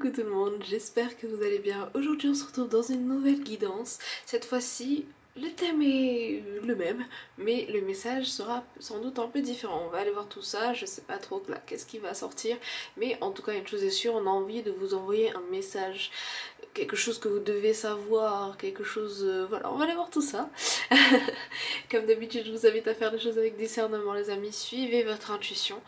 Coucou tout le monde, j'espère que vous allez bien. Aujourd'hui on se retrouve dans une nouvelle guidance. Cette fois-ci, le thème est le même, mais le message sera sans doute un peu différent. On va aller voir tout ça, je sais pas trop là qu'est-ce qui va sortir, mais en tout cas une chose est sûre, on a envie de vous envoyer un message, quelque chose que vous devez savoir, quelque chose... voilà, on va aller voir tout ça. Comme d'habitude, je vous invite à faire les choses avec discernement les amis, suivez votre intuition.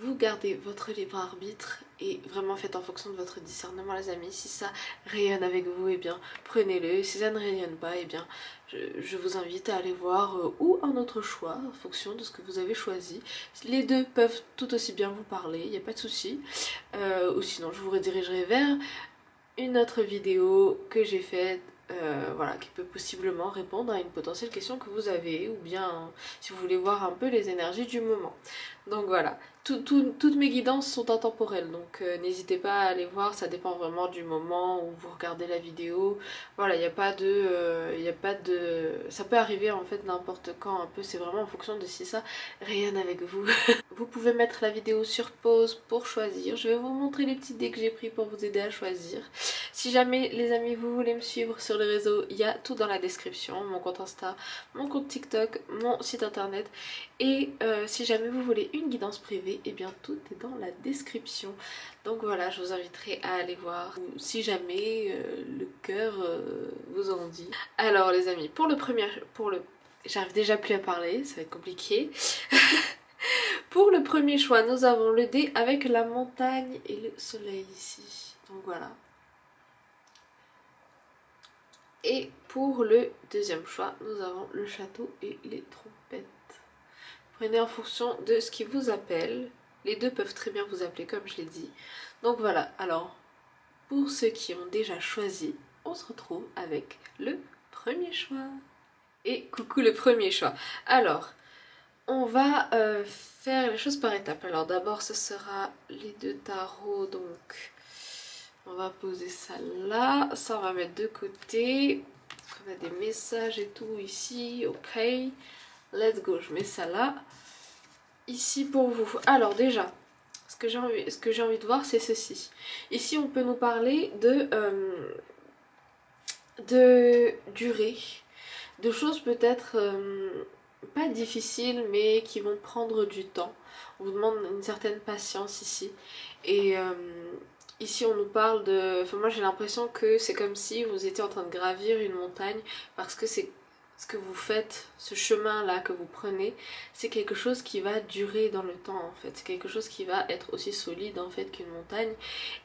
Vous gardez votre libre arbitre et vraiment faites en fonction de votre discernement les amis. Si ça rayonne avec vous, eh bien prenez-le. Si ça ne rayonne pas, eh bien je vous invite à aller voir ou un autre choix en fonction de ce que vous avez choisi. Les deux peuvent tout aussi bien vous parler, il n'y a pas de souci. Ou sinon je vous redirigerai vers une autre vidéo que j'ai faite. Voilà, qui peut possiblement répondre à une potentielle question que vous avez, ou bien si vous voulez voir un peu les énergies du moment. Donc voilà, toutes mes guidances sont intemporelles, donc n'hésitez pas à aller voir, ça dépend vraiment du moment où vous regardez la vidéo. Voilà, il n'y a pas de... Ça peut arriver en fait n'importe quand un peu, c'est vraiment en fonction de si ça rayonne avec vous. Vous pouvez mettre la vidéo sur pause pour choisir. Je vais vous montrer les petits dés que j'ai pris pour vous aider à choisir. Si jamais les amis vous voulez me suivre sur les réseaux, il y a tout dans la description. Mon compte Insta, mon compte TikTok, mon site internet. Et si jamais vous voulez une guidance privée, eh bien tout est dans la description. Donc voilà, je vous inviterai à aller voir si jamais le cœur vous en dit. Alors les amis, j'arrive déjà plus à parler, ça va être compliqué. Pour le premier choix, nous avons le dé avec la montagne et le soleil ici. Donc voilà. Et pour le deuxième choix, nous avons le château et les trompettes. Prenez en fonction de ce qui vous appelle. Les deux peuvent très bien vous appeler comme je l'ai dit. Donc voilà, alors pour ceux qui ont déjà choisi, on se retrouve avec le premier choix. Et coucou le premier choix. Alors, on va faire les choses par étapes. Alors d'abord ce sera les deux tarots, donc on va poser ça là, ça on va mettre de côté. On a des messages et tout ici, ok. Let's go, je mets ça là. Ici pour vous. Alors déjà, ce que j'ai envie de voir c'est ceci. Ici on peut nous parler de durée, de choses peut-être... pas difficiles mais qui vont prendre du temps. On vous demande une certaine patience ici. Et ici on nous parle de... Enfin moi j'ai l'impression que c'est comme si vous étiez en train de gravir une montagne parce que c'est ce que vous faites, ce chemin là que vous prenez, c'est quelque chose qui va durer dans le temps en fait. C'est quelque chose qui va être aussi solide en fait qu'une montagne.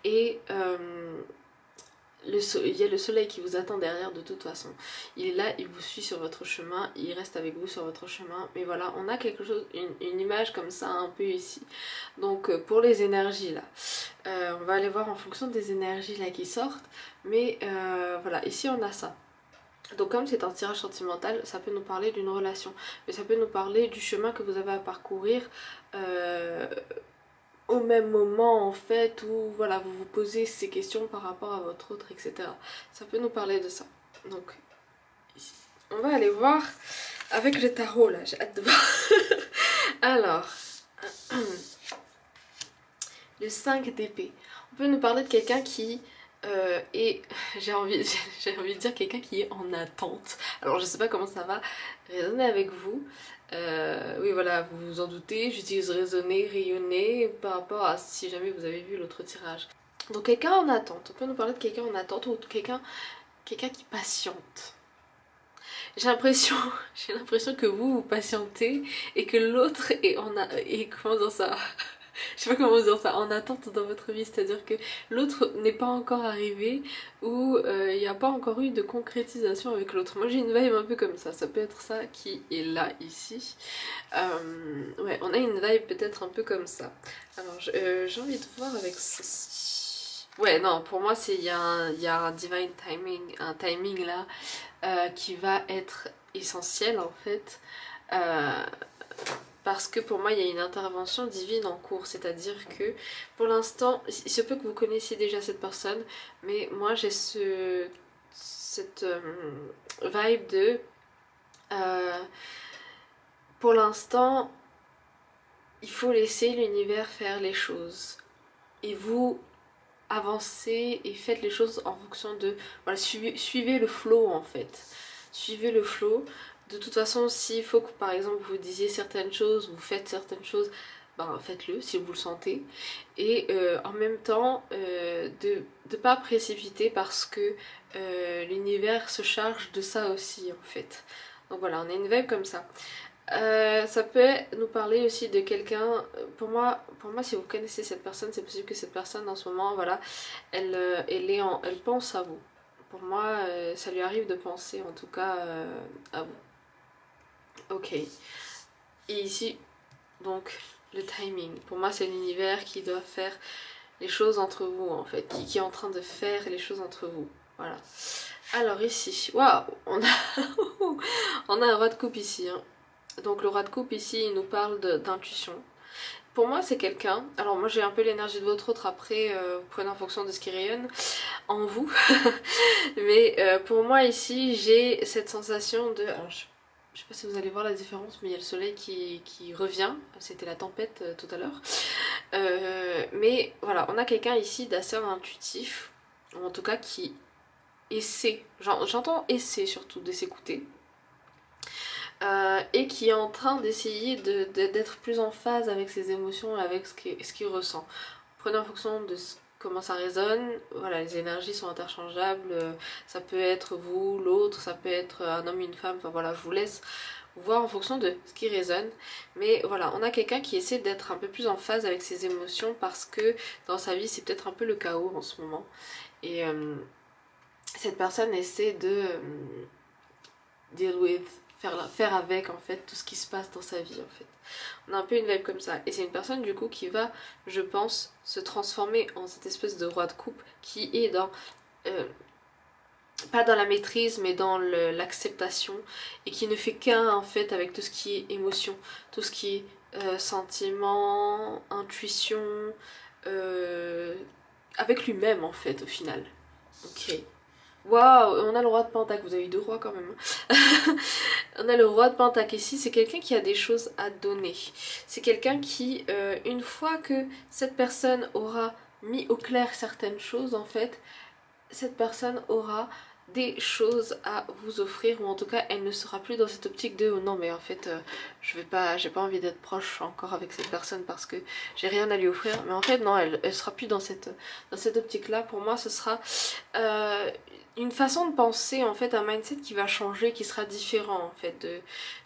Et il y a le soleil qui vous attend derrière de toute façon. Il est là, il vous suit sur votre chemin, il reste avec vous sur votre chemin. Mais voilà, on a quelque chose, une image comme ça un peu ici. Donc pour les énergies là, on va aller voir en fonction des énergies là qui sortent. Mais voilà, ici on a ça. Donc comme c'est un tirage sentimental, ça peut nous parler d'une relation. Mais ça peut nous parler du chemin que vous avez à parcourir. Au même moment en fait où voilà vous vous posez ces questions par rapport à votre autre, etc. Ça peut nous parler de ça. Donc ici on va aller voir avec le tarot là, j'ai hâte de voir. Alors le 5 d'épée, on peut nous parler de quelqu'un qui est, j'ai envie de dire quelqu'un qui est en attente. Alors je sais pas comment ça va résonner avec vous. Oui voilà, vous vous en doutez, j'utilise raisonner, rayonner par rapport à si jamais vous avez vu l'autre tirage. Donc quelqu'un en attente, on peut nous parler de quelqu'un en attente ou quelqu'un qui patiente. J'ai l'impression que vous patientez et que l'autre est comment dire ça, je sais pas comment dire ça, en attente dans votre vie, c'est-à-dire que l'autre n'est pas encore arrivé ou il n'y a pas encore eu de concrétisation avec l'autre. Moi j'ai une vibe un peu comme ça peut être ça qui est là ici. Ouais, on a une vibe peut-être un peu comme ça. Alors j'ai envie de voir avec ceci. Ouais, non, pour moi il y a un divine timing, un timing là qui va être essentiel en fait. Parce que pour moi il y a une intervention divine en cours, c'est-à-dire que pour l'instant, il se peut que vous connaissiez déjà cette personne, mais moi j'ai cette vibe de pour l'instant il faut laisser l'univers faire les choses et vous avancez et faites les choses en fonction de... Voilà, suivez le flow en fait. Suivez le flow. De toute façon, s'il faut que par exemple vous disiez certaines choses, vous faites certaines choses, ben faites-le si vous le sentez. Et en même temps, de ne pas précipiter parce que l'univers se charge de ça aussi en fait. Donc voilà, on a une vibe comme ça. Ça peut nous parler aussi de quelqu'un, pour moi si vous connaissez cette personne, c'est possible que cette personne en ce moment, voilà, elle pense à vous. Pour moi, ça lui arrive de penser en tout cas à vous. Ok. Et ici, donc, le timing. Pour moi, c'est l'univers qui doit faire les choses entre vous, en fait. Qui est en train de faire les choses entre vous. Voilà. Alors ici, waouh, on a, on a un roi de coupe ici. Hein. Donc le roi de coupe ici, il nous parle d'intuition. Pour moi, c'est quelqu'un... Alors moi, j'ai un peu l'énergie de votre autre. Après, vous prenez en fonction de ce qui rayonne en vous. Mais pour moi, ici, j'ai cette sensation de... Alors, je sais pas si vous allez voir la différence, mais il y a le soleil qui revient. C'était la tempête tout à l'heure. Mais voilà, on a quelqu'un ici d'assez intuitif. Ou en tout cas qui essaie. J'entends essaie surtout de s'écouter. Et qui est en train d'essayer d'être plus en phase avec ses émotions, avec ce qu'il ressent. Prenez en fonction de comment ça résonne, voilà, les énergies sont interchangeables, ça peut être vous, l'autre, ça peut être un homme, une femme, enfin voilà, je vous laisse voir en fonction de ce qui résonne. Mais voilà, on a quelqu'un qui essaie d'être un peu plus en phase avec ses émotions parce que dans sa vie c'est peut-être un peu le chaos en ce moment. Et cette personne essaie de deal with, faire avec en fait tout ce qui se passe dans sa vie en fait. On a un peu une vibe comme ça. Et c'est une personne du coup qui va, je pense, se transformer en cette espèce de roi de coupe qui est dans... pas dans la maîtrise mais dans l'acceptation et qui ne fait qu'un en fait avec tout ce qui est émotion, tout ce qui est sentiment, intuition, avec lui-même en fait au final. Ok. Waouh, on a le roi de Pentacle, vous avez eu deux rois quand même. On a le roi de Pentacle ici, c'est quelqu'un qui a des choses à donner. C'est quelqu'un qui, une fois que cette personne aura mis au clair certaines choses en fait, cette personne aura des choses à vous offrir ou en tout cas elle ne sera plus dans cette optique de oh non mais en fait j'ai pas envie d'être proche encore avec cette personne parce que j'ai rien à lui offrir, mais en fait non, elle sera plus dans cette optique là. Pour moi ce sera une façon de penser en fait, un mindset qui va changer, qui sera différent en fait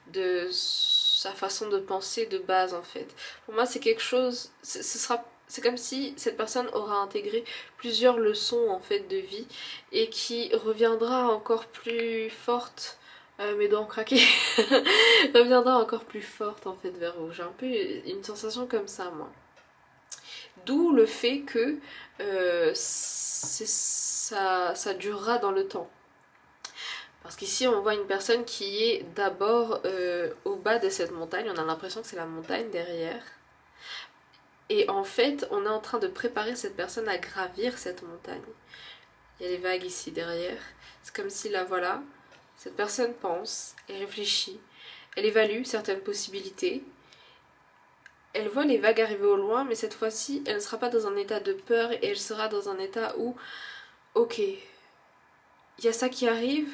de sa façon de penser de base en fait. Pour moi c'est quelque chose, c'est comme si cette personne aura intégré plusieurs leçons en fait de vie et qui reviendra encore plus forte, mes dents ont craqué, reviendra encore plus forte en fait vers vous. J'ai un peu une sensation comme ça moi. D'où le fait que ça durera dans le temps. Parce qu'ici on voit une personne qui est d'abord au bas de cette montagne, on a l'impression que c'est la montagne derrière. Et en fait, on est en train de préparer cette personne à gravir cette montagne. Il y a les vagues ici derrière. C'est comme si là, voilà, cette personne pense et réfléchit. Elle évalue certaines possibilités. Elle voit les vagues arriver au loin, mais cette fois-ci, elle ne sera pas dans un état de peur et elle sera dans un état où, ok, il y a ça qui arrive.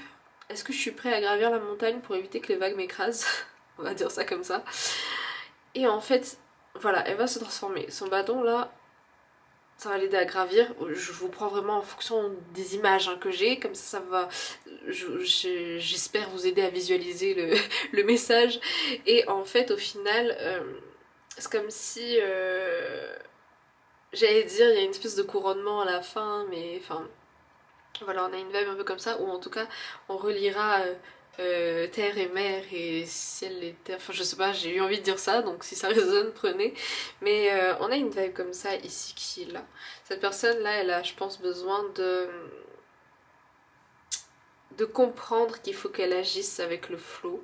Est-ce que je suis prêt à gravir la montagne pour éviter que les vagues m'écrasent? On va dire ça comme ça. Et en fait... Voilà, elle va se transformer. Son bâton là, ça va l'aider à gravir. Je vous prends vraiment en fonction des images que j'ai, comme ça va, j'espère vous aider à visualiser le message. Et en fait au final, c'est comme si, j'allais dire il y a une espèce de couronnement à la fin, mais enfin voilà, on a une vibe un peu comme ça, ou en tout cas on reliera... terre et mer et ciel et terre, enfin je sais pas, j'ai eu envie de dire ça, donc si ça résonne prenez, mais on a une vibe comme ça ici qui est là. Cette personne là, elle a je pense besoin de comprendre qu'il faut qu'elle agisse avec le flot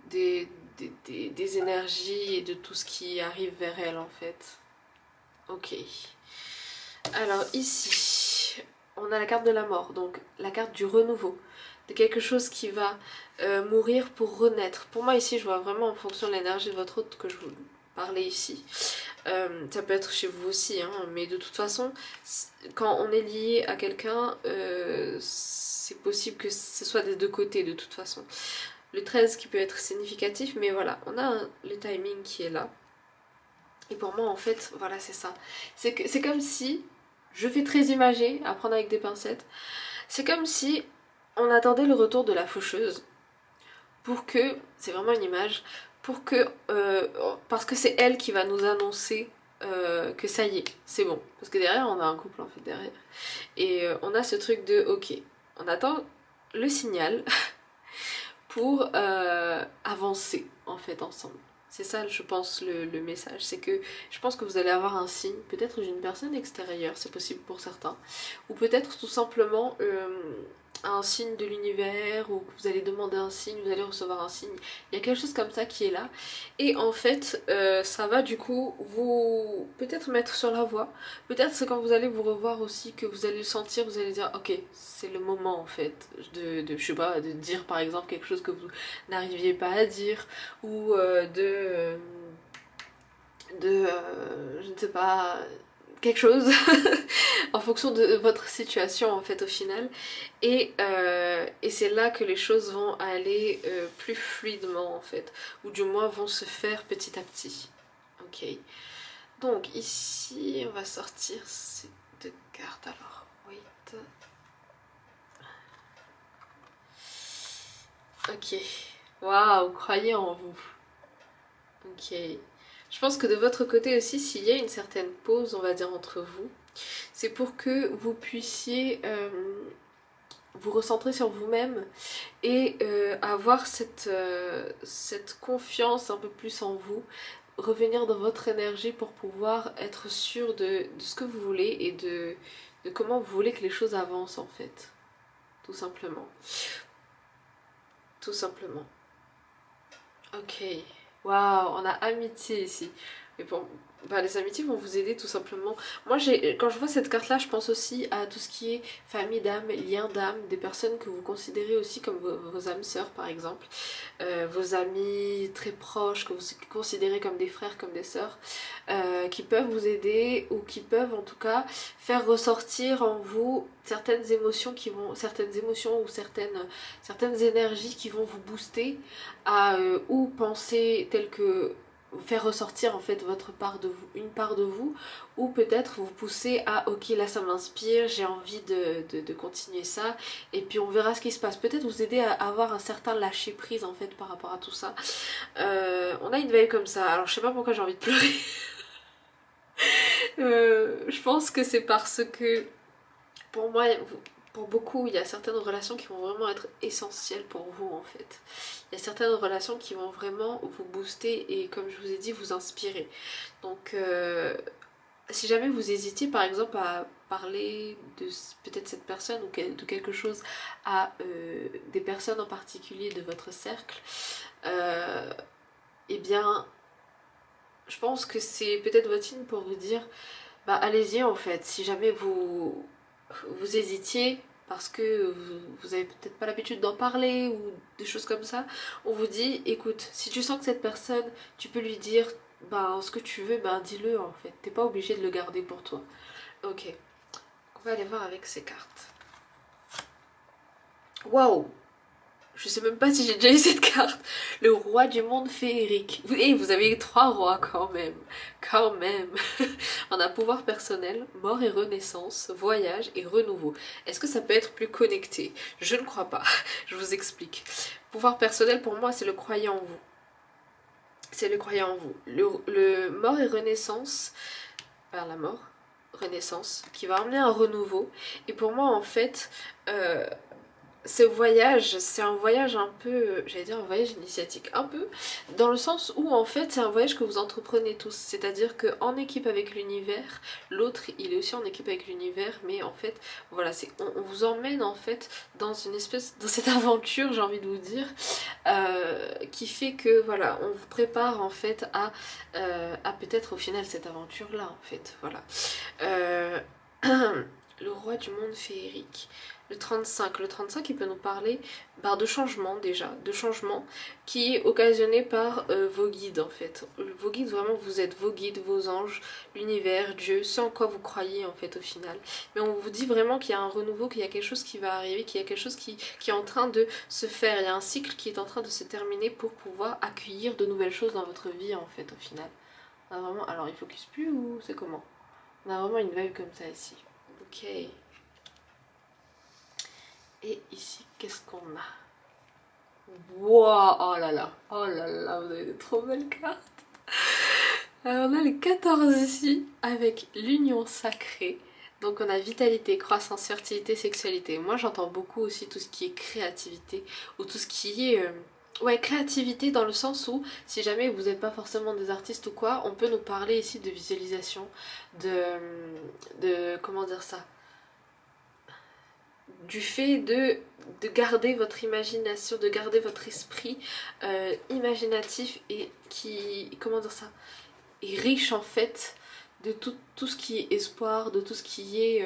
des énergies et de tout ce qui arrive vers elle en fait. Ok, alors ici on a la carte de la mort, donc la carte du renouveau, de quelque chose qui va mourir pour renaître. Pour moi ici je vois vraiment en fonction de l'énergie de votre hôte que je vous parlais ici. Ça peut être chez vous aussi, hein, mais de toute façon, quand on est lié à quelqu'un, c'est possible que ce soit des deux côtés de toute façon. Le 13 qui peut être significatif, mais voilà, on a le timing qui est là. Et pour moi, en fait, voilà, c'est ça. C'est comme si, je fais très imagé, à prendre avec des pincettes, c'est comme si on attendait le retour de la faucheuse pour que, c'est vraiment une image, pour que, parce que c'est elle qui va nous annoncer que ça y est, c'est bon. Parce que derrière, on a un couple en fait derrière. Et on a ce truc de, ok, on attend le signal pour avancer en fait ensemble. C'est ça, je pense, le message. C'est que je pense que vous allez avoir un signe, peut-être d'une personne extérieure, c'est possible pour certains, ou peut-être tout simplement un signe de l'univers, ou que vous allez demander un signe, vous allez recevoir un signe. Il y a quelque chose comme ça qui est là. Et en fait, ça va du coup vous peut-être mettre sur la voie. Peut-être c'est quand vous allez vous revoir aussi que vous allez le sentir, vous allez dire ok, c'est le moment en fait je sais pas, de dire par exemple quelque chose que vous n'arriviez pas à dire, ou je ne sais pas, quelque chose en fonction de votre situation en fait au final, et c'est là que les choses vont aller plus fluidement en fait, ou du moins vont se faire petit à petit. Ok, donc ici on va sortir ces deux cartes. Alors wait, ok, waouh, croyez en vous. Ok, je pense que de votre côté aussi, s'il y a une certaine pause, on va dire, entre vous, c'est pour que vous puissiez vous recentrer sur vous-même et avoir cette confiance un peu plus en vous, revenir dans votre énergie pour pouvoir être sûr de ce que vous voulez et de comment vous voulez que les choses avancent en fait, tout simplement. Tout simplement. Ok. Waouh, on a amitié ici. Mais bon, bah, les amitiés vont vous aider tout simplement. Moi, quand je vois cette carte-là, je pense aussi à tout ce qui est famille d'âme, lien d'âme, des personnes que vous considérez aussi comme vos âmes sœurs, par exemple. Vos amis très proches, que vous considérez comme des frères, comme des sœurs, qui peuvent vous aider ou qui peuvent en tout cas faire ressortir en vous certaines émotions ou certaines énergies qui vont vous booster à ou penser tel que faire ressortir en fait votre part de vous, une part de vous, ou peut-être vous pousser à ok là ça m'inspire, j'ai envie de continuer ça, et puis on verra ce qui se passe, peut-être vous aider à avoir un certain lâcher prise en fait par rapport à tout ça. On a une veille comme ça, alors je sais pas pourquoi j'ai envie de pleurer. Je pense que c'est parce que pour moi, pour beaucoup, il y a certaines relations qui vont vraiment être essentielles pour vous en fait. Il y a certaines relations qui vont vraiment vous booster et comme je vous ai dit, vous inspirer. Donc si jamais vous hésitiez par exemple à parler de peut-être cette personne ou de quelque chose à des personnes en particulier de votre cercle, eh bien je pense que c'est peut-être votre signe pour vous dire bah allez-y en fait, si jamais vous hésitiez parce que vous avez peut-être pas l'habitude d'en parler ou des choses comme ça, on vous dit écoute, si tu sens que cette personne, tu peux lui dire ben ce que tu veux, ben dis-le en fait, t'es pas obligé de le garder pour toi. Ok, on va aller voir avec ces cartes. Waouh, je sais même pas si j'ai déjà eu cette carte. Le roi du monde féerique. Et vous avez 3 rois quand même. Quand même. On a pouvoir personnel, mort et renaissance, voyage et renouveau. Est-ce que ça peut être plus connecté? Je ne crois pas. Je vous explique. Pouvoir personnel pour moi c'est le croyant en vous. C'est le croyant en vous. Le mort et renaissance, vers la mort, renaissance, qui va emmener un renouveau. Et pour moi en fait... ce voyage, c'est un voyage un peu, j'allais dire un voyage initiatique, un peu, dans le sens où en fait c'est un voyage que vous entreprenez tous, c'est-à-dire qu'en équipe avec l'univers, l'autre il est aussi en équipe avec l'univers, mais en fait voilà, on vous emmène en fait dans une espèce, dans cette aventure j'ai envie de vous dire, qui fait que voilà, on vous prépare en fait à peut-être au final cette aventure là en fait, voilà. le roi du monde féerique. Le 35 il peut nous parler de changement déjà, de changement qui est occasionné par vos guides en fait. Vos guides, vraiment vous êtes vos guides, vos anges, l'univers, Dieu, ce en quoi vous croyez en fait au final. Mais on vous dit vraiment qu'il y a un renouveau, qu'il y a quelque chose qui va arriver, qu'il y a quelque chose qui est en train de se faire. Il y a un cycle qui est en train de se terminer pour pouvoir accueillir de nouvelles choses dans votre vie en fait au final. On a vraiment... Alors il focus plus ou c'est comment? On a vraiment une vibe comme ça ici. Ok. Et ici, qu'est-ce qu'on a? Wow, oh là là, vous avez de trop belles cartes. Alors on a les 14 ici, avec l'union sacrée. Donc on a vitalité, croissance, fertilité, sexualité. Moi j'entends beaucoup aussi tout ce qui est créativité, ou tout ce qui est... ouais, créativité dans le sens où, si jamais vous n'êtes pas forcément des artistes ou quoi, on peut nous parler ici de visualisation, de comment dire ça, du fait de garder votre imagination, de garder votre esprit imaginatif et qui, comment dire ça, est riche en fait de tout ce qui est espoir, de tout ce qui est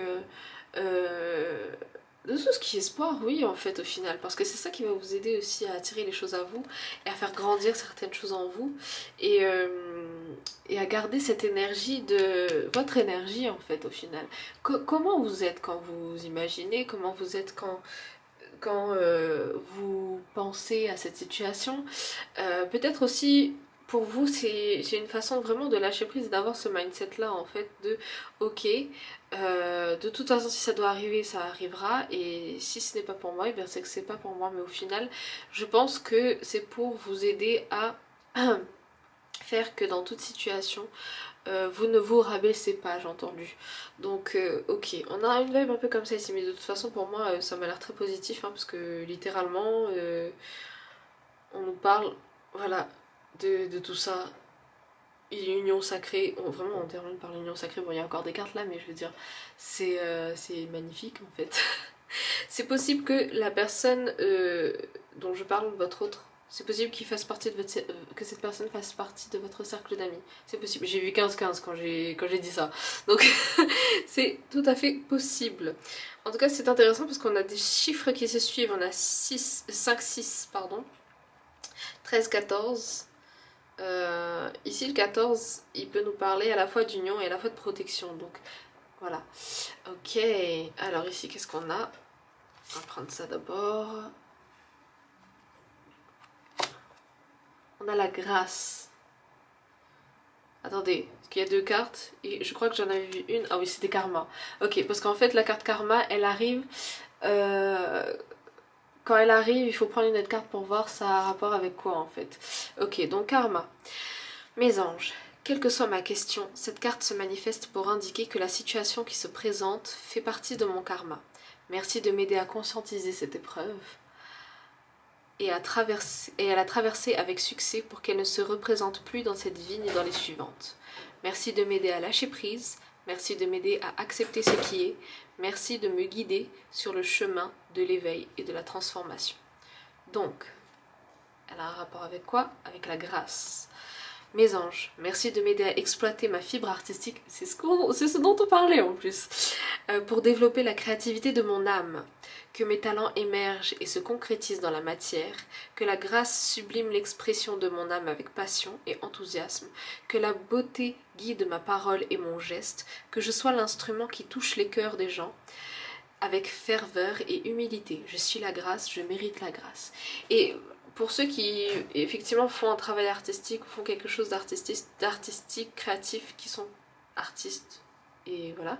de tout ce qui est espoir, oui en fait au final, parce que c'est ça qui va vous aider aussi à attirer les choses à vous et à faire grandir certaines choses en vous et à garder cette énergie de votre énergie en fait au final. Comment vous êtes quand vous imaginez, comment vous êtes quand vous pensez à cette situation, peut-être aussi pour vous c'est une façon vraiment de lâcher prise et d'avoir ce mindset là en fait de ok, de toute façon si ça doit arriver ça arrivera et si ce n'est pas pour moi, et bien c'est que c'est pas pour moi, mais au final je pense que c'est pour vous aider à faire que dans toute situation vous ne vous rabaissez pas, j'ai entendu. Donc ok, on a une vibe un peu comme ça ici, mais de toute façon pour moi ça m'a l'air très positif hein, parce que littéralement on nous parle voilà de tout ça. Union sacrée, vraiment on termine par l'union sacrée, bon il y a encore des cartes là mais je veux dire c'est magnifique en fait. C'est possible que la personne dont je parle, votre autre, c'est possible qu'il fasse partie de votre, que cette personne fasse partie de votre cercle d'amis. C'est possible. J'ai vu 15-15 quand j'ai dit ça. Donc c'est tout à fait possible. En tout cas c'est intéressant parce qu'on a des chiffres qui se suivent. On a 5-6 pardon. 13-14. Ici le 14 il peut nous parler à la fois d'union et à la fois de protection. Donc voilà. Ok. Alors ici qu'est-ce qu'on a? On va prendre ça d'abord. On a la grâce. Attendez, parce qu'il y a deux cartes et je crois que j'en avais vu une. Ah oui, c'était karma. Ok, parce qu'en fait la carte karma, elle arrive... quand elle arrive, il faut prendre une autre carte pour voir ça a rapport avec quoi en fait. Ok, donc karma. Mes anges, quelle que soit ma question, cette carte se manifeste pour indiquer que la situation qui se présente fait partie de mon karma. Merci de m'aider à conscientiser cette épreuve et à la traverser avec succès pour qu'elle ne se représente plus dans cette vie ni dans les suivantes. Merci de m'aider à lâcher prise, merci de m'aider à accepter ce qui est, merci de me guider sur le chemin de l'éveil et de la transformation. Donc, elle a un rapport avec quoi? Avec la grâce. Mes anges, merci de m'aider à exploiter ma fibre artistique, c'est ce dont on parlait en plus, pour développer la créativité de mon âme, que mes talents émergent et se concrétisent dans la matière, que la grâce sublime l'expression de mon âme avec passion et enthousiasme, que la beauté guide ma parole et mon geste, que je sois l'instrument qui touche les cœurs des gens, avec ferveur et humilité. Je suis la grâce, je mérite la grâce. Et pour ceux qui effectivement font un travail artistique, font quelque chose d'artistique, créatif, qui sont artistes, et voilà,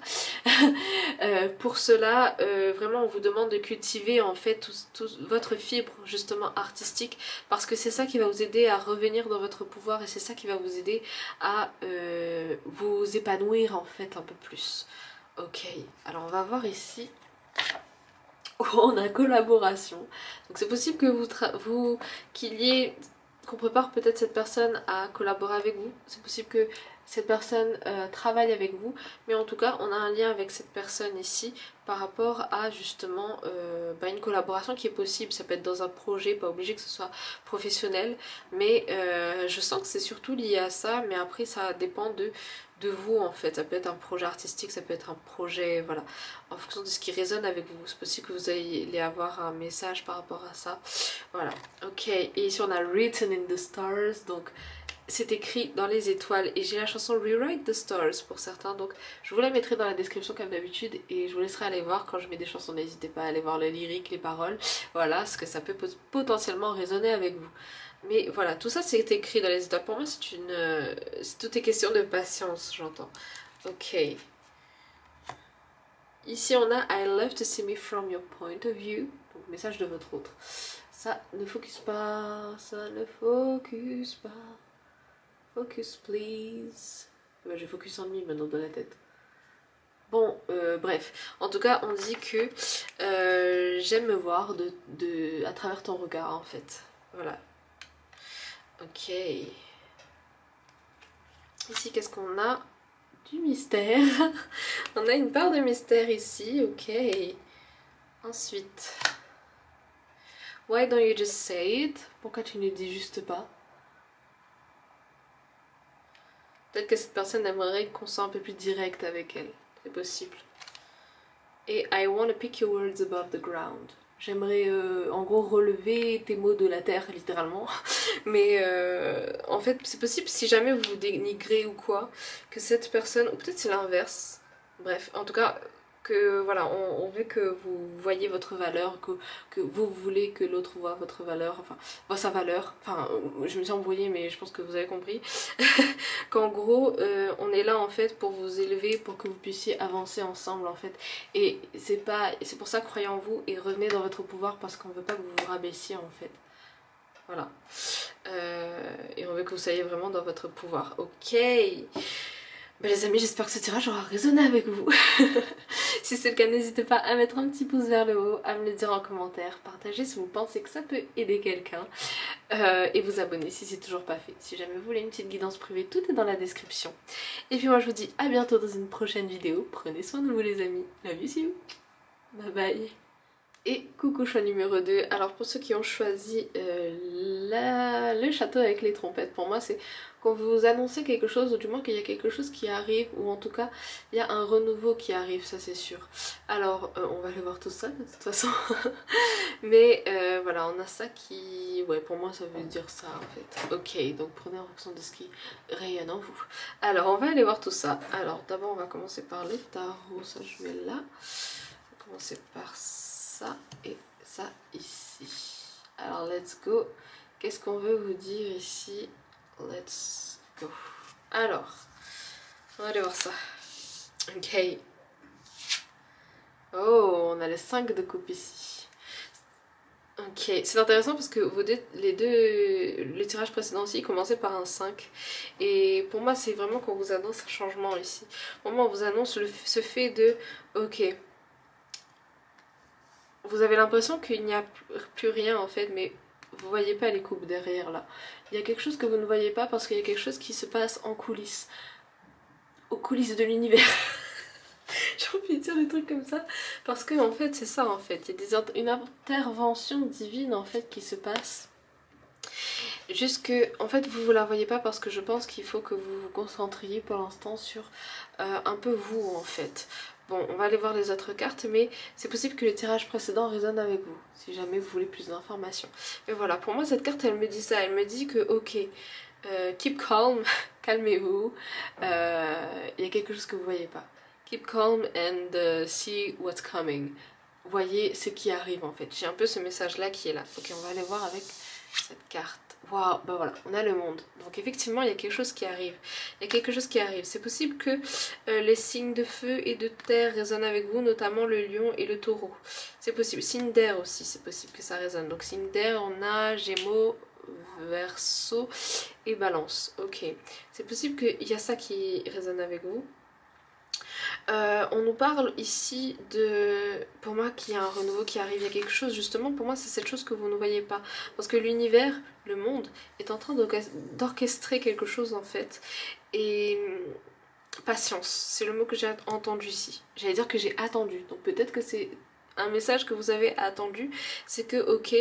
pour cela, vraiment on vous demande de cultiver en fait votre fibre justement artistique, parce que c'est ça qui va vous aider à revenir dans votre pouvoir et c'est ça qui va vous aider à vous épanouir en fait un peu plus. Ok, alors on va voir ici. On a collaboration. Donc c'est possible que qu'on prépare peut-être cette personne à collaborer avec vous. C'est possible que cette personne travaille avec vous, mais en tout cas on a un lien avec cette personne ici par rapport à justement une collaboration qui est possible. Ça peut être dans un projet, pas obligé que ce soit professionnel, mais je sens que c'est surtout lié à ça, mais après ça dépend de vous en fait. Ça peut être un projet artistique, ça peut être un projet, voilà, en fonction de ce qui résonne avec vous. C'est possible que vous ayez avoir un message par rapport à ça. Voilà, ok. Et ici on a Written in the Stars, donc c'est écrit dans les étoiles, et j'ai la chanson Rewrite the Stars pour certains, donc je vous la mettrai dans la description comme d'habitude, et je vous laisserai aller voir quand je mets des chansons. N'hésitez pas à aller voir le lyrique, les paroles, voilà, parce que ça peut potentiellement résonner avec vous. Mais voilà, tout ça c'est écrit dans les étoiles. Pour moi c'est une... tout est question de patience, j'entends. Ok. Ici on a I love to see me from your point of view, donc message de votre autre. Ça ne focus pas, ça ne focus pas. Focus please. Ouais, j'ai focus on me maintenant dans la tête. Bon, bref. En tout cas, on dit que j'aime me voir à travers ton regard, en fait. Voilà. Ok. Ici, qu'est-ce qu'on a? Du mystère. On a une part de mystère ici, ok. Ensuite. Why don't you just say it? Pourquoi tu ne dis juste pas? Peut-être que cette personne aimerait qu'on soit un peu plus direct avec elle. C'est possible. Et I want to pick your words above the ground. J'aimerais en gros relever tes mots de la terre, littéralement. Mais en fait, c'est possible si jamais vous vous dénigrez ou quoi, que cette personne, ou peut-être c'est l'inverse. Bref, en tout cas, que voilà, on veut que vous voyez votre valeur, que vous voulez que l'autre voit votre valeur, enfin, voit sa valeur. Enfin, je me suis embrouillée, mais je pense que vous avez compris. Qu'en gros, on est là en fait pour vous élever, pour que vous puissiez avancer ensemble en fait. Et c'est pour ça, croyez en vous et revenez dans votre pouvoir, parce qu'on veut pas que vous vous rabaissiez en fait. Voilà. Et on veut que vous soyez vraiment dans votre pouvoir. Ok. Ben les amis, j'espère que ce tirage aura résonné avec vous. Si c'est le cas, n'hésitez pas à mettre un petit pouce vers le haut, à me le dire en commentaire, partager si vous pensez que ça peut aider quelqu'un, et vous abonner si c'est toujours pas fait. Si jamais vous voulez une petite guidance privée, tout est dans la description. Et puis moi je vous dis à bientôt dans une prochaine vidéo. Prenez soin de vous les amis. Love you. Bye bye. Et coucou choix numéro 2, alors pour ceux qui ont choisi le château avec les trompettes, pour moi c'est quand vous annoncez quelque chose, ou du moins qu'il y a quelque chose qui arrive, ou en tout cas il y a un renouveau qui arrive, ça c'est sûr. Alors on va aller voir tout ça de toute façon, mais voilà, on a ça qui, ouais, pour moi ça veut dire ça en fait. Ok, donc prenez en fonction de ce qui rayonne en vous. Alors on va aller voir tout ça. Alors d'abord on va commencer par les tarots, ça je mets là. On va commencer par ça et ça ici. Alors let's go. Qu'est-ce qu'on veut vous dire ici? Let's go. Alors, on va aller voir ça. Ok. Oh, on a les 5 de coupe ici. Ok, c'est intéressant parce que les tirages précédents aussi commençaient par un 5. Et pour moi, c'est vraiment qu'on vous annonce un changement ici. Pour moi, on vous annonce ce fait de... Ok. Vous avez l'impression qu'il n'y a plus rien en fait, mais vous voyez pas les coupes derrière là. Il y a quelque chose que vous ne voyez pas parce qu'il y a quelque chose qui se passe en coulisses. Aux coulisses de l'univers. J'ai envie de dire des trucs comme ça. Parce que en fait c'est ça en fait. Il y a une intervention divine en fait qui se passe. Juste que en fait vous la voyez pas parce que je pense qu'il faut que vous vous concentriez pour l'instant sur un peu vous en fait. Bon, on va aller voir les autres cartes, mais c'est possible que le tirage précédent résonne avec vous, si jamais vous voulez plus d'informations. Mais voilà, pour moi cette carte elle me dit ça, elle me dit que ok, keep calm, calmez-vous, il y a quelque chose que vous voyez pas. Keep calm and see what's coming. Voyez ce qui arrive en fait. J'ai un peu ce message là qui est là. Ok, on va aller voir avec cette carte. Waouh, bah voilà, on a le monde. Donc effectivement, il y a quelque chose qui arrive. Il y a quelque chose qui arrive. C'est possible que les signes de feu et de terre résonnent avec vous, notamment le lion et le taureau. C'est possible. Signe d'air aussi, c'est possible que ça résonne. Donc signe d'air, on a Gémeaux, Verseau et Balance. Ok. C'est possible qu'il y a ça qui résonne avec vous. On nous parle ici de, pour moi, qu'il y a un renouveau qui arrive, il y a quelque chose, justement, pour moi, c'est cette chose que vous ne voyez pas. Parce que l'univers, le monde, est en train d'orchestrer quelque chose, en fait. Et patience, c'est le mot que j'ai entendu ici. J'allais dire que j'ai attendu, donc peut-être que c'est un message que vous avez attendu, c'est que, ok,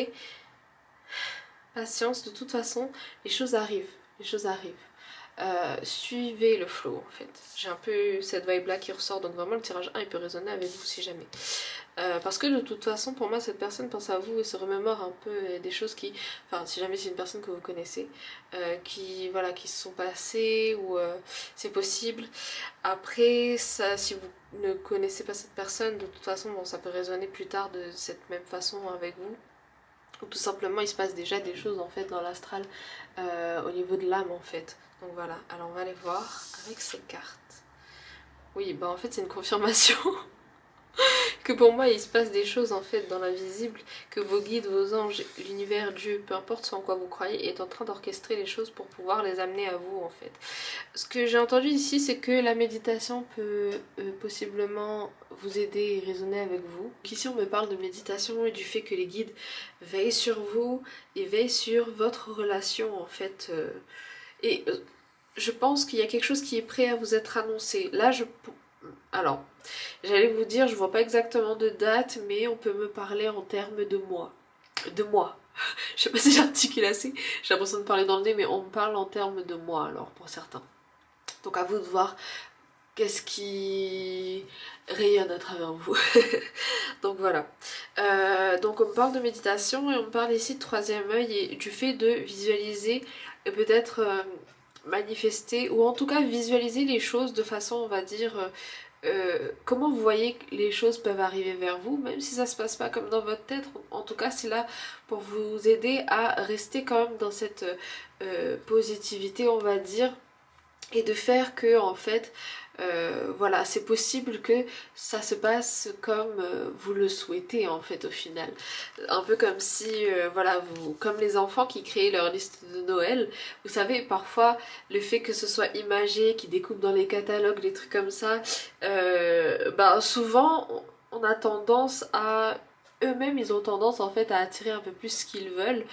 patience, de toute façon, les choses arrivent, les choses arrivent. Suivez le flow en fait. J'ai un peu cette vibe là qui ressort, donc vraiment le tirage 1 il peut résonner avec vous si jamais. Parce que de toute façon pour moi cette personne pense à vous et se remémore un peu des choses qui, enfin si jamais c'est une personne que vous connaissez, qui voilà qui se sont passées ou c'est possible. Après ça, si vous ne connaissez pas cette personne, de toute façon bon ça peut résonner plus tard de cette même façon avec vous. Ou tout simplement il se passe déjà des choses en fait dans l'astral au niveau de l'âme en fait. Donc voilà, alors on va aller voir avec ces cartes. Oui, bah en fait c'est une confirmation que pour moi il se passe des choses en fait dans l'invisible, que vos guides, vos anges, l'univers, Dieu, peu importe ce en quoi vous croyez, est en train d'orchestrer les choses pour pouvoir les amener à vous en fait. Ce que j'ai entendu ici c'est que la méditation peut possiblement vous aider et résonner avec vous. Donc ici on me parle de méditation et du fait que les guides veillent sur vous et veillent sur votre relation en fait. Et je pense qu'il y a quelque chose qui est prêt à vous être annoncé. Là, alors, j'allais vous dire, je vois pas exactement de date, mais on peut me parler en termes de mois. De mois. Je sais pas si j'articule assez, j'ai l'impression de parler dans le nez, mais on me parle en termes de mois, alors, pour certains. Donc à vous de voir qu'est-ce qui rayonne à travers vous. Donc voilà. Donc on me parle de méditation et on me parle ici de troisième œil et du fait de visualiser et peut-être manifester ou en tout cas visualiser les choses de façon on va dire comment vous voyez que les choses peuvent arriver vers vous, même si ça se passe pas comme dans votre tête. En tout cas c'est là pour vous aider à rester quand même dans cette positivité on va dire, et de faire que en fait voilà c'est possible que ça se passe comme vous le souhaitez en fait au final, un peu comme si voilà vous, comme les enfants qui créent leur liste de Noël, vous savez parfois le fait que ce soit imagé, qu'ils découpent dans les catalogues des trucs comme ça, bah souvent on a tendance à eux-mêmes ils ont tendance en fait à attirer un peu plus ce qu'ils veulent,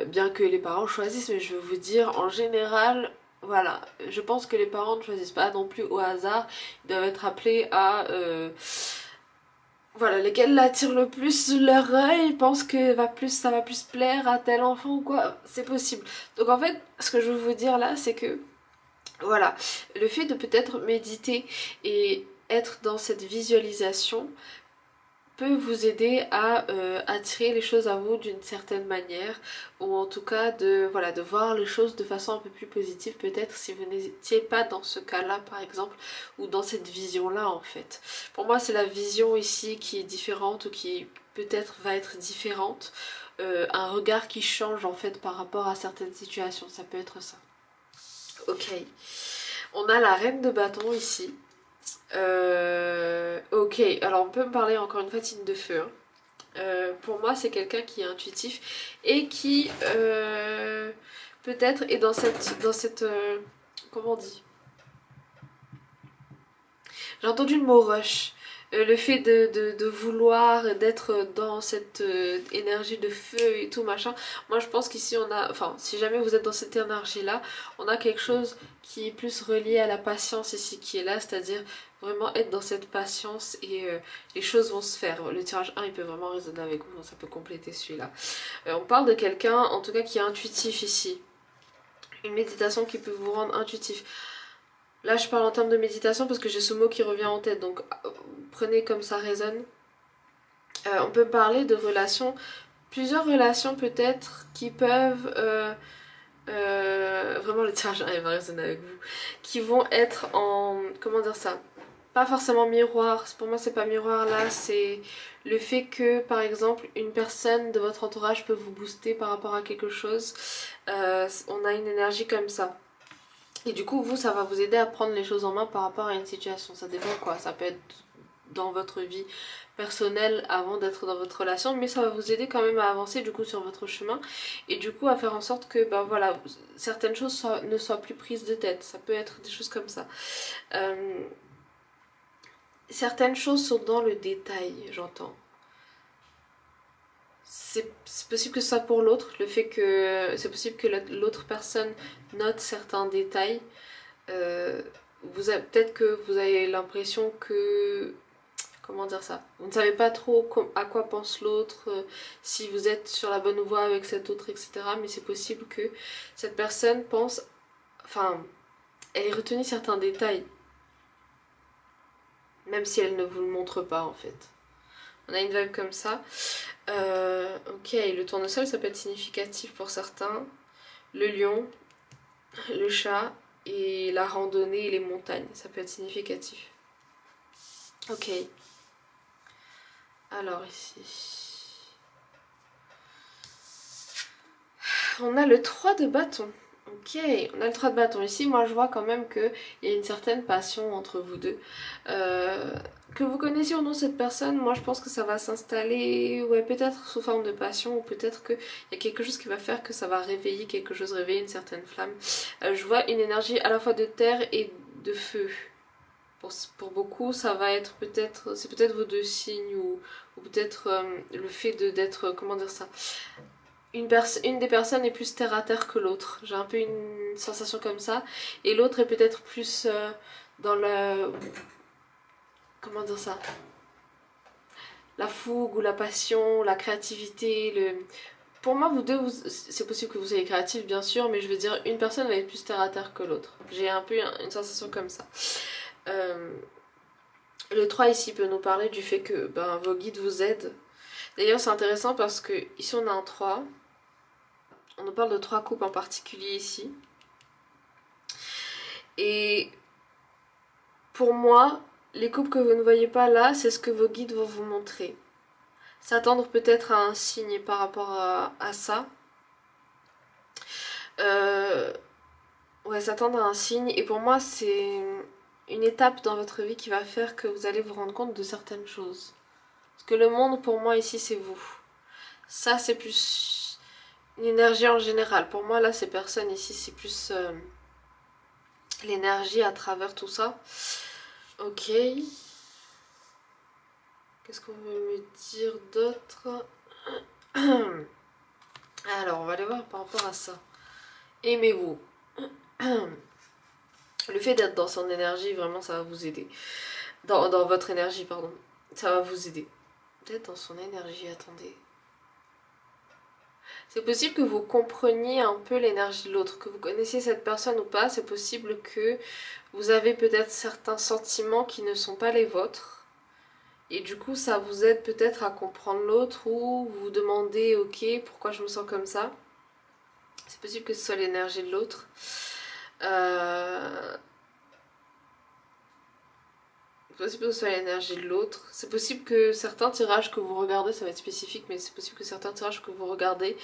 bien que les parents choisissent, mais je veux vous dire en général voilà, je pense que les parents ne choisissent pas non plus au hasard, ils doivent être appelés à voilà, lesquels attirent le plus leur œil, pensent que ça va plus plaire à tel enfant ou quoi, c'est possible. Donc en fait, ce que je veux vous dire là, c'est que voilà, le fait de peut-être méditer et être dans cette visualisation peut vous aider à attirer les choses à vous d'une certaine manière, ou en tout cas de, voilà, de voir les choses de façon un peu plus positive peut-être si vous n'étiez pas dans ce cas-là par exemple, ou dans cette vision-là en fait. Pour moi c'est la vision ici qui est différente ou qui peut-être va être différente, un regard qui change en fait par rapport à certaines situations, ça peut être ça. Ok, on a la reine de bâton ici. Ok, alors on peut me parler encore une fois de signe de feu. Hein. Pour moi, c'est quelqu'un qui est intuitif et qui peut-être est dans cette comment on dit? J'ai entendu le mot rush. Le fait de vouloir, d'être dans cette énergie de feu et tout machin. Moi je pense qu'ici on a, enfin si jamais vous êtes dans cette énergie là, on a quelque chose qui est plus relié à la patience ici qui est là, c'est-à-dire vraiment être dans cette patience et les choses vont se faire. Le tirage 1 il peut vraiment résonner avec vous, donc ça peut compléter celui-là. On parle de quelqu'un en tout cas qui est intuitif ici. Une méditation qui peut vous rendre intuitif. Là je parle en termes de méditation parce que j'ai ce mot qui revient en tête, donc prenez comme ça résonne. On peut parler de relations, plusieurs relations peut-être qui peuvent, vraiment le tirage il va résonner avec vous, qui vont être en, comment dire ça, pas forcément miroir, pour moi c'est pas miroir là, c'est le fait que par exemple une personne de votre entourage peut vous booster par rapport à quelque chose, on a une énergie comme ça. Et du coup, vous, ça va vous aider à prendre les choses en main par rapport à une situation. Ça dépend quoi. Ça peut être dans votre vie personnelle avant d'être dans votre relation, mais ça va vous aider quand même à avancer du coup sur votre chemin et du coup à faire en sorte que ben voilà, certaines choses ne soient plus prises de tête. Ça peut être des choses comme ça. certaines choses sont dans le détail, j'entends. C'est possible que ce soit pour l'autre, le fait que c'est possible que l'autre personne note certains détails. Peut-être que vous avez l'impression que... Comment dire ça? Vous ne savez pas trop à quoi pense l'autre, si vous êtes sur la bonne voie avec cet autre, etc. Mais c'est possible que cette personne pense... Enfin, elle ait retenu certains détails. Même si elle ne vous le montre pas, en fait. On a une vibe comme ça. Ok, le tournesol, ça peut être significatif pour certains. Le lion, le chat et la randonnée et les montagnes, ça peut être significatif. Ok. Alors ici... On a le 3 de bâton. Ok, on a le 3 de bâton. Ici, moi, je vois quand même qu'il y a une certaine passion entre vous deux. Que vous connaissiez ou non cette personne, moi, je pense que ça va s'installer, ouais, peut-être sous forme de passion, ou peut-être qu'il y a quelque chose qui va faire que ça va réveiller quelque chose, réveiller une certaine flamme. Je vois une énergie à la fois de terre et de feu. Pour beaucoup, ça va être peut-être, c'est peut-être vos deux signes, ou peut-être le fait d'être, comment dire ça, une des personnes est plus terre à terre que l'autre. J'ai un peu une sensation comme ça. Et l'autre est peut-être plus dans le... Comment dire ça? La fougue ou la passion, la créativité. Pour moi, vous deux, c'est possible que vous soyez créatifs, bien sûr, mais je veux dire, une personne va être plus terre à terre que l'autre. J'ai un peu une sensation comme ça. Le 3 ici peut nous parler du fait que vos guides vous aident. D'ailleurs, c'est intéressant parce que ici on a un 3. On nous parle de 3 coupes en particulier ici. Et pour moi, les coupes que vous ne voyez pas là, c'est ce que vos guides vont vous montrer. S'attendre peut-être à un signe par rapport à ça. Ouais, s'attendre à un signe. Et pour moi, c'est une étape dans votre vie qui va faire que vous allez vous rendre compte de certaines choses. Parce que le monde, pour moi, ici, c'est vous. Ça, c'est plus une énergie en général. Pour moi, là, ces personnes ici, c'est plus l'énergie à travers tout ça. Ok. Qu'est-ce qu'on veut me dire d'autre? Alors, on va aller voir par rapport à ça. Aimez-vous. Le fait d'être dans son énergie, vraiment, ça va vous aider. Dans votre énergie, pardon. Ça va vous aider. D'être dans son énergie, attendez. C'est possible que vous compreniez un peu l'énergie de l'autre, que vous connaissiez cette personne ou pas. C'est possible que vous avez peut-être certains sentiments qui ne sont pas les vôtres. Et du coup, ça vous aide peut-être à comprendre l'autre ou vous vous demandez, ok, pourquoi je me sens comme ça? C'est possible que ce soit l'énergie de l'autre. C'est possible que ce soit l'énergie de l'autre. C'est possible que certains tirages que vous regardez, ça va être spécifique, mais c'est possible que certains tirages que vous regardez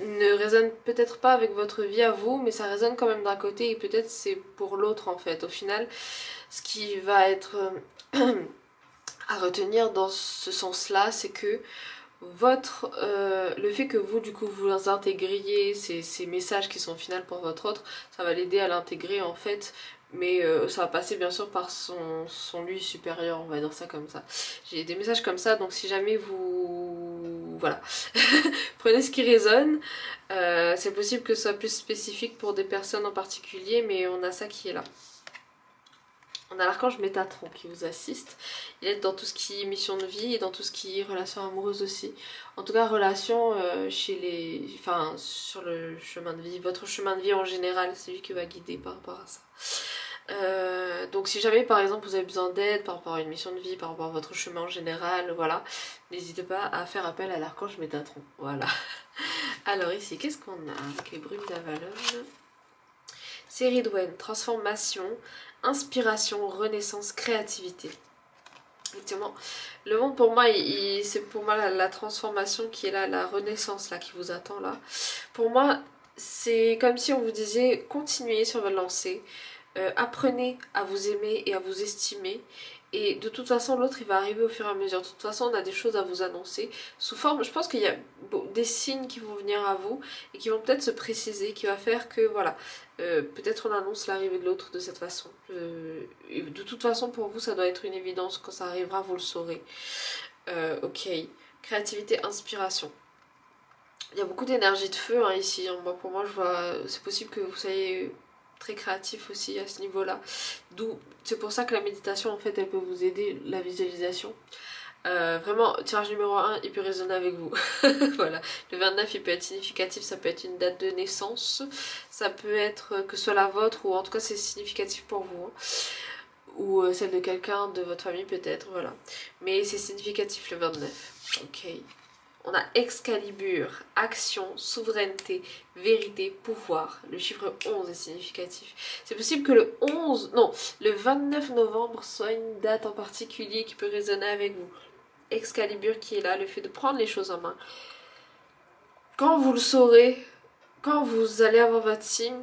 ne résonnent peut-être pas avec votre vie à vous, mais ça résonne quand même d'un côté et peut-être c'est pour l'autre en fait. Au final, ce qui va être à retenir dans ce sens-là, c'est que le fait que vous du coup vous intégriez ces messages qui sont au final pour votre autre, ça va l'aider à l'intégrer en fait, mais ça va passer bien sûr par son lui supérieur, on va dire ça comme ça. J'ai des messages comme ça, donc si jamais vous... Voilà. Prenez ce qui résonne. C'est possible que ce soit plus spécifique pour des personnes en particulier, mais on a ça qui est là. On a l'archange Métatron qui vous assiste. Il aide dans tout ce qui est mission de vie et dans tout ce qui est relation amoureuse aussi. En tout cas, relation sur le chemin de vie, votre chemin de vie en général, c'est lui qui va guider par rapport à ça. Donc si jamais par exemple vous avez besoin d'aide par rapport à une mission de vie, par rapport à votre chemin en général, voilà, n'hésitez pas à faire appel à l'archange Métatron. Voilà. Alors ici, qu'est-ce qu'on a avec les brumes d'Avalon? Séridwen, transformation, inspiration, renaissance, créativité. Effectivement, le monde pour moi, c'est pour moi la transformation qui est là, la renaissance là qui vous attend là. Pour moi, c'est comme si on vous disait continuez sur votre lancée. apprenez à vous aimer et à vous estimer. Et de toute façon, l'autre, il va arriver au fur et à mesure. De toute façon, on a des choses à vous annoncer. Sous forme, je pense qu'il y a des signes qui vont venir à vous et qui vont peut-être se préciser, qui va faire que, voilà, peut-être on annonce l'arrivée de l'autre de cette façon. De toute façon, pour vous, ça doit être une évidence. Quand ça arrivera, vous le saurez. Ok. Créativité, inspiration. Il y a beaucoup d'énergie de feu hein, ici. Hein. Moi, pour moi, je vois, c'est possible que vous soyez très créatif aussi à ce niveau-là. D'où, c'est pour ça que la méditation, en fait, elle peut vous aider, la visualisation. Vraiment, tirage numéro 1, il peut résonner avec vous. Voilà. Le 29, il peut être significatif, ça peut être une date de naissance. Ça peut être que ce soit la vôtre, ou en tout cas, c'est significatif pour vous. Hein. Ou celle de quelqu'un de votre famille, peut-être, voilà. Mais c'est significatif le 29. Ok. On a Excalibur, action, souveraineté, vérité, pouvoir. Le chiffre 11 est significatif. C'est possible que le 11, non, le 29 novembre soit une date en particulier qui peut résonner avec vous. Excalibur qui est là, le fait de prendre les choses en main. Quand vous le saurez, quand vous allez avoir votre signe,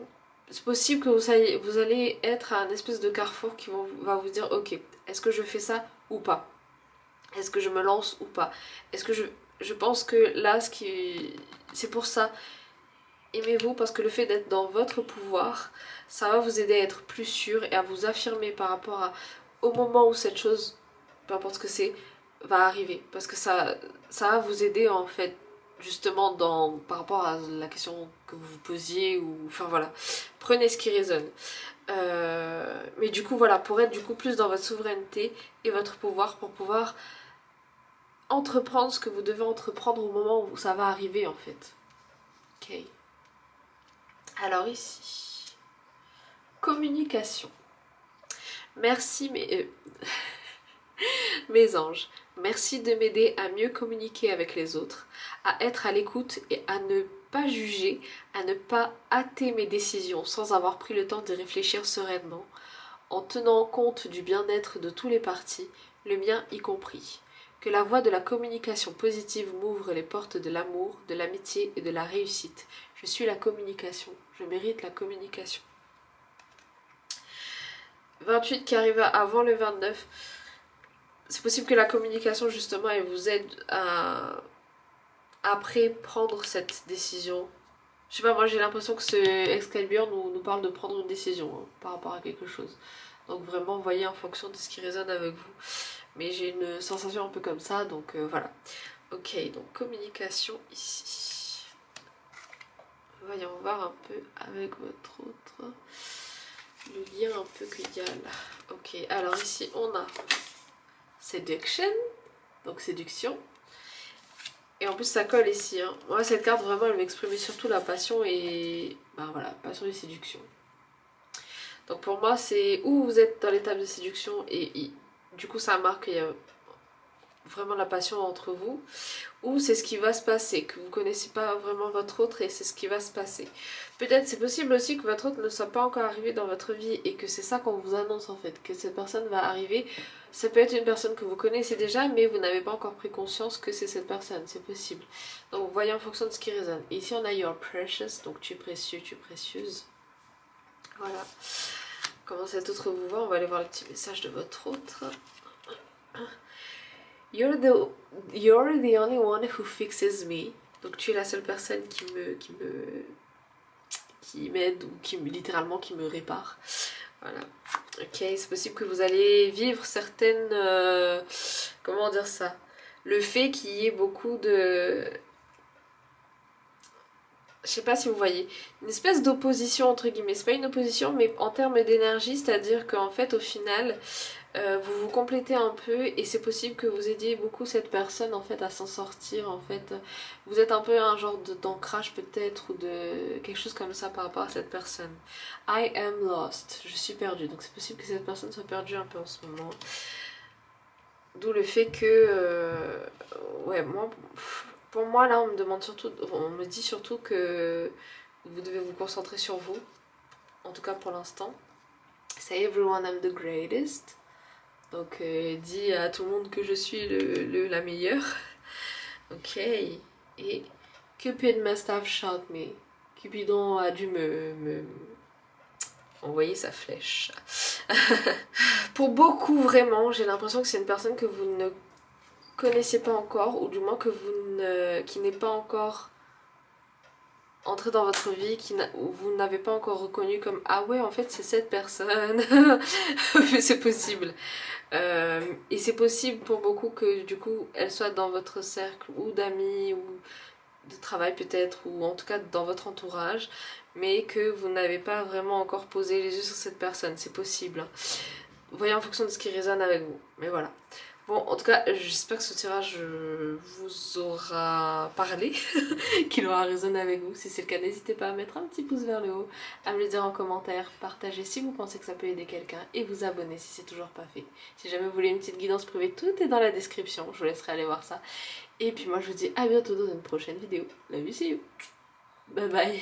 c'est possible que vous allez être à un espèce de carrefour qui va vous dire, ok, est-ce que je fais ça ou pas? Est-ce que je me lance ou pas? Est-ce que je pense que là, c'est pour ça, aimez-vous parce que le fait d'être dans votre pouvoir, ça va vous aider à être plus sûr et à vous affirmer par rapport au moment où cette chose, peu importe ce que c'est, va arriver. Parce que ça va vous aider en fait, justement par rapport à la question que vous vous posiez, ou enfin voilà, prenez ce qui résonne. Mais du coup voilà, pour être du coup plus dans votre souveraineté et votre pouvoir, pour pouvoir entreprendre ce que vous devez entreprendre au moment où ça va arriver en fait. Ok. Alors ici, communication. Merci mes anges. Merci de m'aider à mieux communiquer avec les autres, à être à l'écoute et à ne pas juger, à ne pas hâter mes décisions sans avoir pris le temps de réfléchir sereinement, en tenant compte du bien-être de tous les partis, le mien y compris. Que la voie de la communication positive m'ouvre les portes de l'amour, de l'amitié et de la réussite. Je suis la communication. Je mérite la communication. 28 qui arrive avant le 29. C'est possible que la communication, justement, elle vous aide à après prendre cette décision. Je sais pas, moi j'ai l'impression que ce Excalibur nous parle de prendre une décision hein, par rapport à quelque chose. Donc vraiment, voyez en fonction de ce qui résonne avec vous. Mais j'ai une sensation un peu comme ça, donc voilà. Ok, donc communication ici. Voyons voir un peu avec votre autre. Le lien un peu qu'il y a là. Ok, alors ici on a Seduction, donc séduction. Et en plus ça colle ici. Hein. Moi cette carte vraiment elle m'exprimait surtout la passion et... Ben voilà, passion et séduction. Donc pour moi c'est où vous êtes dans l'étape de séduction et du coup ça marque qu'il y a vraiment la passion entre vous, ou c'est ce qui va se passer, que vous connaissez pas vraiment votre autre et c'est ce qui va se passer. Peut-être c'est possible aussi que votre autre ne soit pas encore arrivé dans votre vie et que c'est ça qu'on vous annonce en fait, que cette personne va arriver. Ça peut être une personne que vous connaissez déjà mais vous n'avez pas encore pris conscience que c'est cette personne, c'est possible. Donc voyez en fonction de ce qui résonne. Et ici on a Your Precious, donc tu es précieux, tu es précieuse. Voilà. Comment cet autre vous voit, on va aller voir le petit message de votre autre. You're the only one who fixes me. Donc tu es la seule personne qui m'aide ou littéralement qui me répare. Voilà. Ok, c'est possible que vous allez vivre certaines... comment dire ça? Le fait qu'il y ait beaucoup de... Je sais pas si vous voyez, une espèce d'opposition entre guillemets. C'est pas une opposition mais en termes d'énergie, c'est-à-dire qu'en fait au final... vous vous complétez un peu et c'est possible que vous aidiez beaucoup cette personne en fait à s'en sortir en fait. Vous êtes un peu un genre d'ancrage peut-être ou de quelque chose comme ça par rapport à cette personne. I am lost, je suis perdue. Donc c'est possible que cette personne soit perdue un peu en ce moment. D'où le fait que ouais moi pour moi là on me demande surtout, on me dit surtout que vous devez vous concentrer sur vous. En tout cas pour l'instant. Say everyone I'm the greatest. Donc dis à tout le monde que je suis la meilleure. Ok. Et Cupid must have shot me. Cupidon a dû envoyer sa flèche. Pour beaucoup, vraiment, j'ai l'impression que c'est une personne que vous ne connaissiez pas encore, ou du moins que qui n'est pas encore entré dans votre vie, où vous n'avez pas encore reconnu comme ah ouais, en fait c'est cette personne. C'est possible. Et c'est possible pour beaucoup que du coup elle soit dans votre cercle ou d'amis ou de travail peut-être, ou en tout cas dans votre entourage, mais que vous n'avez pas vraiment encore posé les yeux sur cette personne. C'est possible. Voyez en fonction de ce qui résonne avec vous. Mais voilà. Bon, en tout cas, j'espère que ce tirage vous aura parlé, qu'il aura résonné avec vous. Si c'est le cas, n'hésitez pas à mettre un petit pouce vers le haut, à me le dire en commentaire, partager si vous pensez que ça peut aider quelqu'un et vous abonner si c'est toujours pas fait. Si jamais vous voulez une petite guidance privée, tout est dans la description, je vous laisserai aller voir ça. Et puis moi, je vous dis à bientôt dans une prochaine vidéo. Love you, see you. Bye bye.